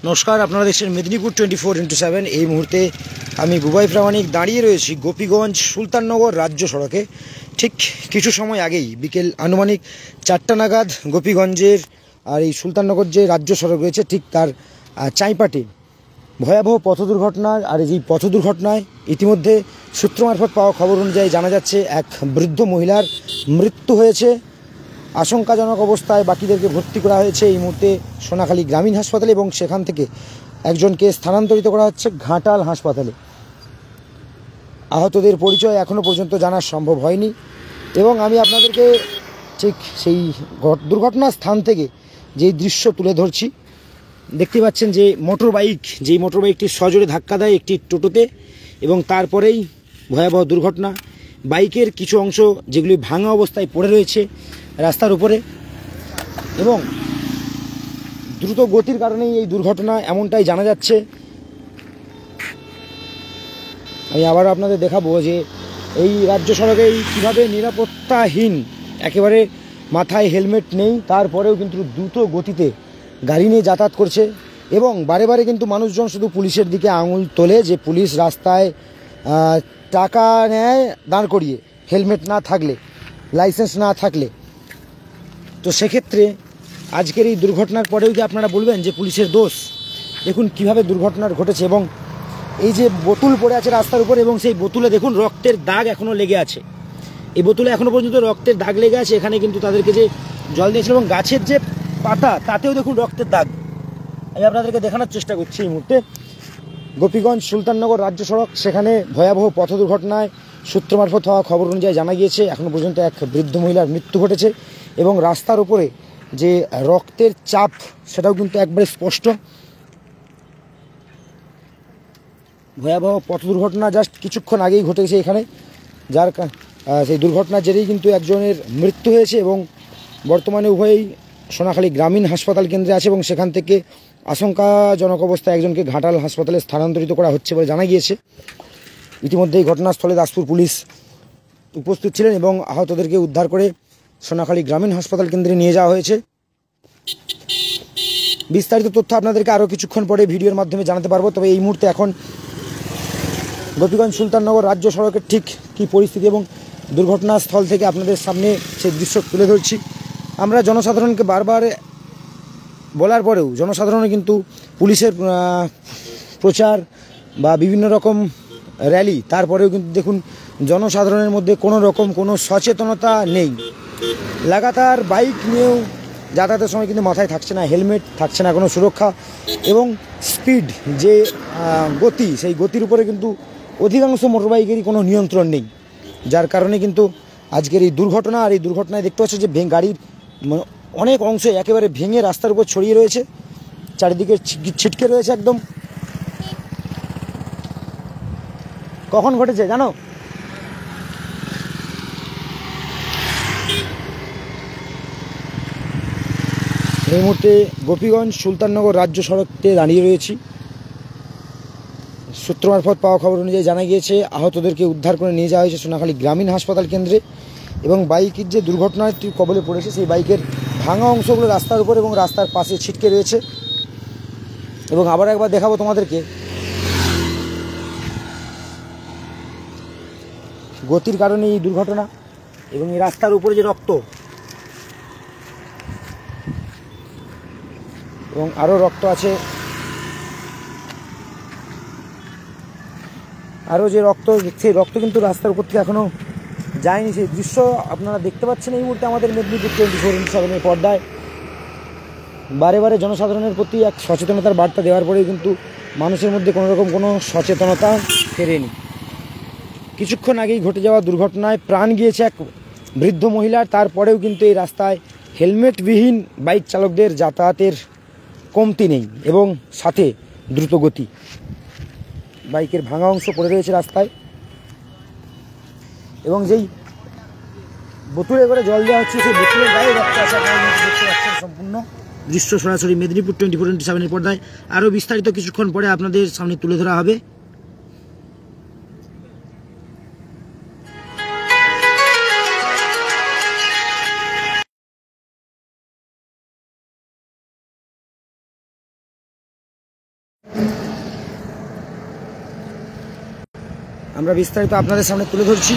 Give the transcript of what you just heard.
নমস্কার, আপনারা দেখছেন মেদিনীপুর 24x7। এই মুহূর্তে আমি বুবাই প্রামাণিক দাঁড়িয়ে রয়েছি গোপীগঞ্জ সুলতাননগর রাজ্য সড়কে। ঠিক কিছু সময় আগেই বিকেল আনুমানিক 4টা নাগাদ গোপীগঞ্জের আর এই সুলতাননগর যে রাজ্য সড়ক রয়েছে ঠিক তার চাইপাটে ভয়াবহ পথ দুর্ঘটনা। আর এই পথ দুর্ঘটনায় ইতিমধ্যে সূত্র মারফত পাওয়া খবর অনুযায়ী জানা যাচ্ছে এক বৃদ্ধ মহিলার মৃত্যু হয়েছে। আশঙ্কাজনক অবস্থায় বাকিদেরকে ভর্তি করা হয়েছে এই মুহূর্তে সোনাখালী গ্রামীণ হাসপাতালে এবং সেখান থেকে একজনকে স্থানান্তরিত করা হচ্ছে ঘাটাল হাসপাতালে। আহতদের পরিচয় এখনও পর্যন্ত জানা সম্ভব হয়নি এবং আমি আপনাদেরকে ঠিক সেই দুর্ঘটনার স্থান থেকে যেই দৃশ্য তুলে ধরছি। দেখতে পাচ্ছেন যে যেই মোটর বাইকটি সজোরে ধাক্কা দেয় একটি টোটোতে এবং তারপরেই ভয়াবহ দুর্ঘটনা। বাইকের কিছু অংশ যেগুলি ভাঙা অবস্থায় পড়ে রয়েছে রাস্তার উপরে এবং দ্রুত গতির কারণেই এই দুর্ঘটনা এমনটাই জানা যাচ্ছে। আমি আবার আপনাদের দেখাবো যে এই রাজ্য সড়কে কীভাবে নিরাপত্তাহীন, একেবারে মাথায় হেলমেট নেই তারপরেও কিন্তু দ্রুত গতিতে গাড়ি নিয়ে যাতায়াত করছে এবং বারে বারে কিন্তু মানুষজন শুধু পুলিশের দিকে আঙুল তোলে যে পুলিশ রাস্তায় টাকা নেয় দাঁড় করিয়ে, হেলমেট না থাকলে, লাইসেন্স না থাকলে। তো সেক্ষেত্রে আজকের এই দুর্ঘটনার পরেও কি আপনারা বলবেন যে পুলিশের দোষ? দেখুন কিভাবে দুর্ঘটনা ঘটেছে এবং এই যে বোতল পড়ে আছে রাস্তার উপরে এবং সেই বোতলে দেখুন রক্তের দাগ এখনও লেগে আছে। এই বোতলে এখনও পর্যন্ত রক্তের দাগ লেগে আছে। এখানে কিন্তু তাদেরকে যে জল দিয়েছিল এবং গাছের যে পাতা তাতেও দেখুন রক্তের দাগ। আমি আপনাদেরকে দেখানোর চেষ্টা করছি এই মুহূর্তে গোপীগঞ্জ সুলতাননগর রাজ্য সড়ক, সেখানে ভয়াবহ পথ দুর্ঘটনায় সূত্র মারফত হওয়া খবর অনুযায়ী জানা গিয়েছে এখনও পর্যন্ত এক বৃদ্ধ মহিলার মৃত্যু ঘটেছে এবং রাস্তার উপরে যে রক্তের চাপ সেটাও কিন্তু একবারে স্পষ্ট। ভয়াবহ পথ দুর্ঘটনা জাস্ট কিছুক্ষণ আগেই ঘটেছে এখানে, যার সেই দুর্ঘটনার জেরেই কিন্তু একজনের মৃত্যু হয়েছে এবং বর্তমানে উভয়ই সোনাখালী গ্রামীণ হাসপাতাল কেন্দ্রে আছে এবং সেখান থেকে আশঙ্কাজনক অবস্থায় একজনকে ঘাটাল হাসপাতালে স্থানান্তরিত করা হচ্ছে বলে জানা গিয়েছে। ইতিমধ্যেই ঘটনাস্থলে দাসপুর পুলিশ উপস্থিত ছিলেন এবং আহতদেরকে উদ্ধার করে সোনাখালী গ্রামীণ হাসপাতাল কেন্দ্রে নিয়ে যাওয়া হয়েছে। বিস্তারিত তথ্য আপনাদেরকে আরও কিছুক্ষণ পরে ভিডিওর মাধ্যমে জানাতে পারবো। তবে এই মুহূর্তে এখন গোপীগঞ্জ সুলতাননগর রাজ্য সড়কের ঠিক কী পরিস্থিতি এবং দুর্ঘটনাস্থল থেকে আপনাদের সামনে সেই দৃশ্য তুলে ধরছি। আমরা জনসাধারণকে বারবার বলার পরেও জনসাধারণ কিন্তু পুলিশের প্রচার বা বিভিন্ন রকম র্যালি, তারপরেও কিন্তু দেখুন জনসাধারণের মধ্যে কোনো সচেতনতা নেই। লাগাতার বাইক নিয়েও যাতায়াতের সময় কিন্তু মাথায় থাকছে না হেলমেট, থাকছে না কোনো সুরক্ষা এবং স্পিড যে গতি, সেই গতির উপরে কিন্তু অধিকাংশ মোটরবাইকেরই কোনো নিয়ন্ত্রণ নেই, যার কারণে কিন্তু আজকের এই দুর্ঘটনা। আর এই দুর্ঘটনায় দেখতে পাচ্ছ যে গাড়ির অনেক অংশ একেবারে ভেঙে রাস্তার উপর ছড়িয়ে রয়েছে, চারিদিকে ছিটকে রয়েছে একদম। কখন ঘটেছে জানো? এই মুহূর্তে গোপীগঞ্জ সুলতাননগর রাজ্য সড়কে দাঁড়িয়ে রয়েছি। সূত্র মারফত পাওয়া খবর অনুযায়ী জানা গিয়েছে আহতদেরকে উদ্ধার করে নিয়ে যাওয়া হয়েছে সোনাখালী গ্রামীণ হাসপাতাল কেন্দ্রে এবং বাইকের যে দুর্ঘটনাটি কবলে পড়েছে সেই বাইকের ভাঙা অংশগুলো রাস্তার উপর এবং রাস্তার পাশে ছিটকে রয়েছে। এবং আবার একবার দেখাবো তোমাদেরকে গতির কারণে এই দুর্ঘটনা এবং এই রাস্তার উপরে যে রক্ত এবং আরও রক্ত আছে, আরও যে রক্ত, সেই রক্ত কিন্তু রাস্তার উপর থেকে এখনও যায়নি। সেই দৃশ্য আপনারা দেখতে পাচ্ছেন এই মুহূর্তে আমাদের মেদিনীপুর 24x7 পর্দায়। বারে বারে জনসাধারণের প্রতি এক সচেতনতার বার্তা দেওয়ার পরেও কিন্তু মানুষের মধ্যে কোনো সচেতনতা ফেরেনি। কিছুক্ষণ আগেই ঘটে যাওয়া দুর্ঘটনায় প্রাণ গিয়েছে এক বৃদ্ধ মহিলার, তারপরেও কিন্তু এই রাস্তায় হেলমেটবিহীন বাইক চালকদের যাতায়াতের কমতি নেই এবং সাথে দ্রুত গতি। বাইকের ভাঙা অংশ পড়ে রয়েছে রাস্তায় এবং যেই বোতলে করে জল দেওয়া হচ্ছে সেই বোতলের গায়ে রক্ত আছে। দেখতে পাচ্ছেন সম্পূর্ণ দৃশ্য সরাসরি মেদিনীপুর 24x7 পর্দায়। আরও বিস্তারিত কিছুক্ষণ পরে আপনাদের সামনে তুলে ধরা হবে। আমরা বিস্তারিত আপনাদের সামনে তুলে ধরছি।